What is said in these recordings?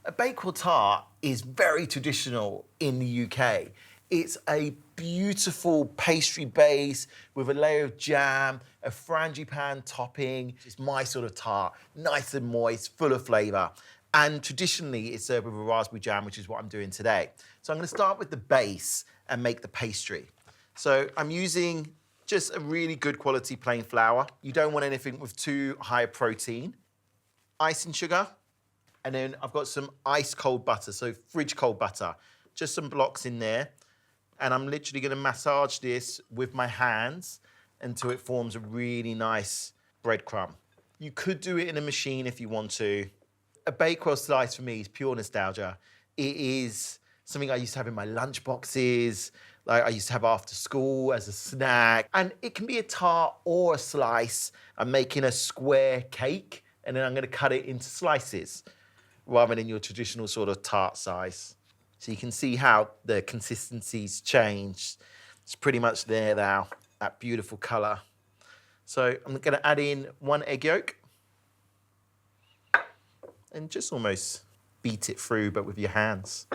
A Bakewell tart is very traditional in the UK. It's a beautiful pastry base with a layer of jam, a frangipane topping. It's my sort of tart, nice and moist, full of flavour. And traditionally, it's served with a raspberry jam, which is what I'm doing today. So I'm going to start with the base and make the pastry. So I'm using just a really good quality plain flour. You don't want anything with too high protein. Icing sugar. And then I've got some ice cold butter, so fridge cold butter. Just some blocks in there. And I'm literally gonna massage this with my hands until it forms a really nice breadcrumb. You could do it in a machine if you want to. A Bakewell slice for me is pure nostalgia. It is something I used to have in my lunch boxes, like I used to have after school as a snack. And it can be a tart or a slice. I'm making a square cake, and then I'm gonna cut it into slices, rather than your traditional sort of tart size. So you can see how the consistency's changed. It's pretty much there now, that beautiful color. So I'm gonna add in 1 egg yolk and just almost beat it through, but with your hands.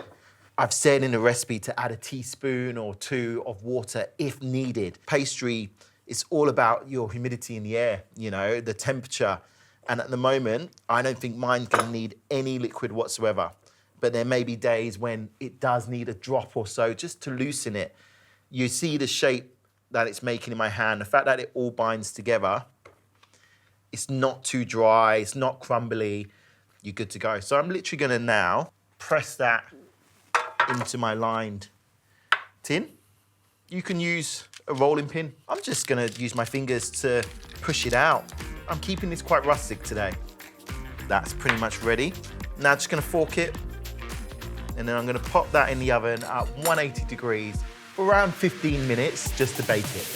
I've said in the recipe to add a teaspoon or 2 of water if needed. Pastry, it's all about your humidity in the air, you know, the temperature. And at the moment, I don't think mine's gonna need any liquid whatsoever. But there may be days when it does need a drop or so just to loosen it. You see the shape that it's making in my hand, the fact that it all binds together. It's not too dry, it's not crumbly, you're good to go. So I'm literally gonna now press that into my lined tin. You can use a rolling pin. I'm just gonna use my fingers to push it out. I'm keeping this quite rustic today. That's pretty much ready. Now just gonna fork it, and then I'm gonna pop that in the oven at 180 degrees for around 15 minutes just to bake it.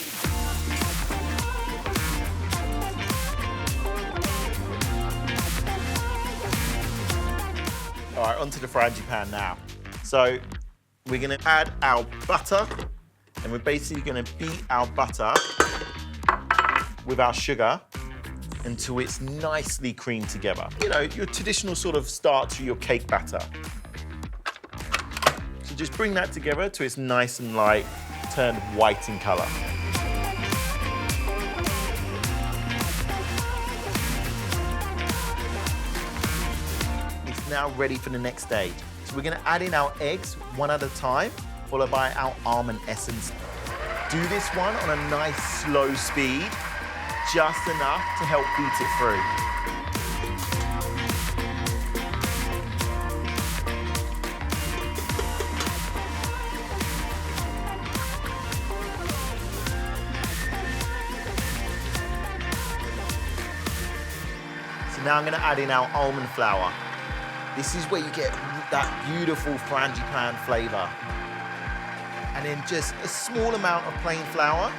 All right, onto the frangipane now. So we're gonna add our butter, and we're basically gonna beat our butter with our sugar until it's nicely creamed together. You know, your traditional sort of start to your cake batter. So just bring that together till it's nice and light, turned white in color. It's now ready for the next stage. So we're gonna add in our eggs one at a time, followed by our almond essence. Do this one on a nice slow speed, just enough to help beat it through. So now I'm gonna add in our almond flour. This is where you get that beautiful frangipane flavor. And then just a small amount of plain flour,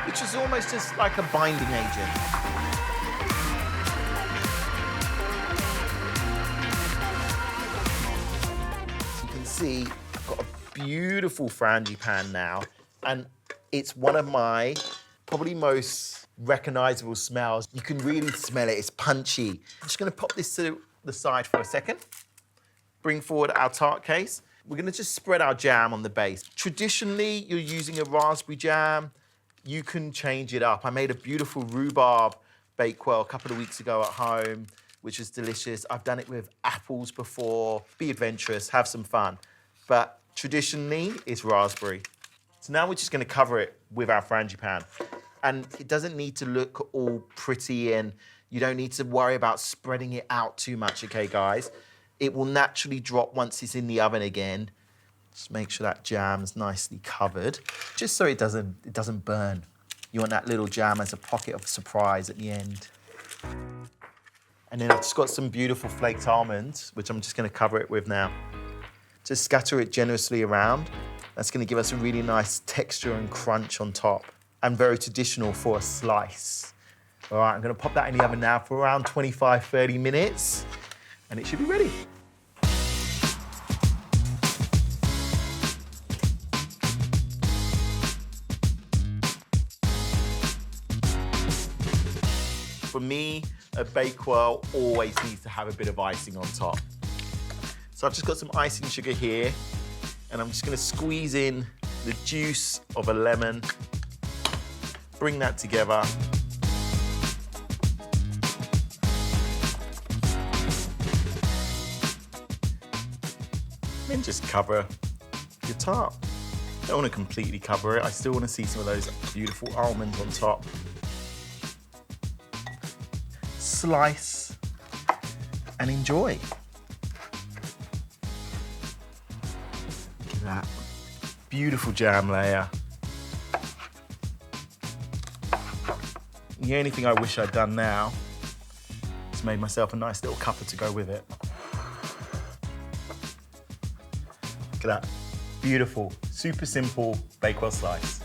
which is almost just like a binding agent. So you can see I've got a beautiful frangipane now, and it's one of my probably most recognizable smells. You can really smell it, it's punchy. I'm just gonna pop this to the side for a second. Bring forward our tart case. We're gonna just spread our jam on the base. Traditionally, you're using a raspberry jam. You can change it up. I made a beautiful rhubarb Bakewell a couple of weeks ago at home, which is delicious. I've done it with apples before. Be adventurous, have some fun. But traditionally, it's raspberry. So now we're just gonna cover it with our frangipane. And it doesn't need to look all pretty, and you don't need to worry about spreading it out too much, okay, guys? It will naturally drop once it's in the oven again. Just make sure that jam's nicely covered, just so it doesn't burn. You want that little jam as a pocket of surprise at the end. And then I've just got some beautiful flaked almonds, which I'm just gonna cover it with now. Just scatter it generously around. That's gonna give us a really nice texture and crunch on top, and very traditional for a slice. All right, I'm gonna pop that in the oven now for around 25, 30 minutes, and it should be ready. For me, a Bakewell always needs to have a bit of icing on top. So I've just got some icing sugar here, and I'm just gonna squeeze in the juice of a lemon, bring that together. Then just cover your tart. Don't want to completely cover it. I still want to see some of those beautiful almonds on top. Slice and enjoy. Look at that. Beautiful jam layer. The only thing I wish I'd done now is made myself a nice little cuppa to go with it. Look at that. Beautiful, super simple Bakewell slice.